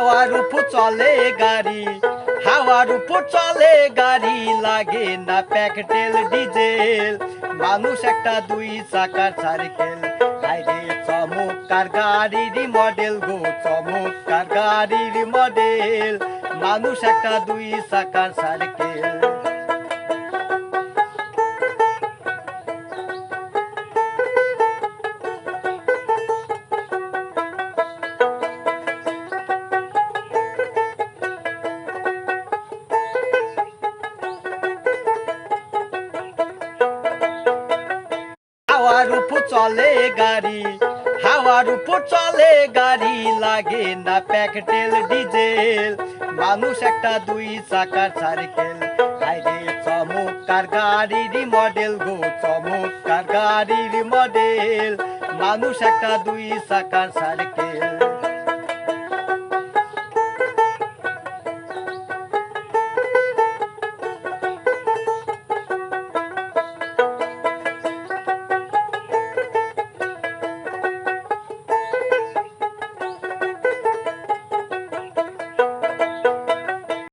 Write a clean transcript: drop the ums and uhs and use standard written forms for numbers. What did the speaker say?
হাওয়ার উপর চলে গাড়ি, হাওয়ার উপর চলে গাড়ি, লাগে না পেট্রোল ডিজেল। মানুষ একটা দুই চাকার সাইকেল, আইরে চমৎকার গাড়ির মডেল গো, চমৎকার গাড়ির মডেল। মানুষ একটা দুই চাকার সাইকেল। হাওয়ার উপর চলে গাড়ি, হাওয়ার উপর চলে গাড়ি, লাগে না পেট্রোল ডিজেল। মানুষ একটা দুই চাকার সাইকেল, আইরে চমৎকার গাড়ির মডেল গো, চমৎকার গাড়ির মডেল। মানুষ একটা দুই চাকার সাইকেল।